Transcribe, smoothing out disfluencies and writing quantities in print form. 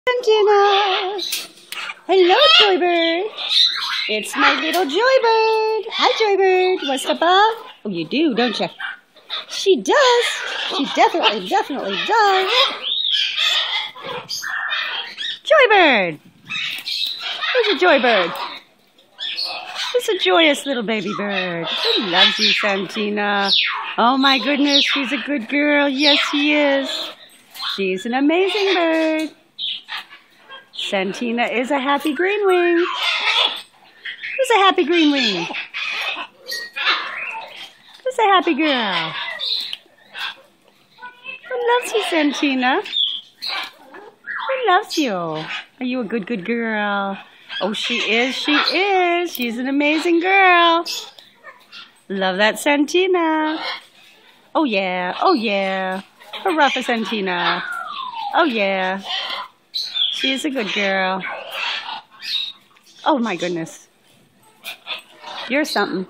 Santina. Hello, Joybird. It's my little Joybird. Hi, Joybird. Want to step out? Oh, you do, don't you? She does. She definitely does. Joybird. Who's a Joybird? Who's a joyous little baby bird? Who loves you, Santina? Oh, my goodness. She's a good girl. Yes, she is. She's an amazing bird. Santina is a happy greenwing. Who's a happy greenwing? Who's a happy girl? Who loves you, Santina? Who loves you? Are you a good girl? Oh, she is. She's an amazing girl. Love that Santina. Oh, yeah. Hurrah for Santina. Oh, yeah. She's a good girl. Oh, my goodness. You're something.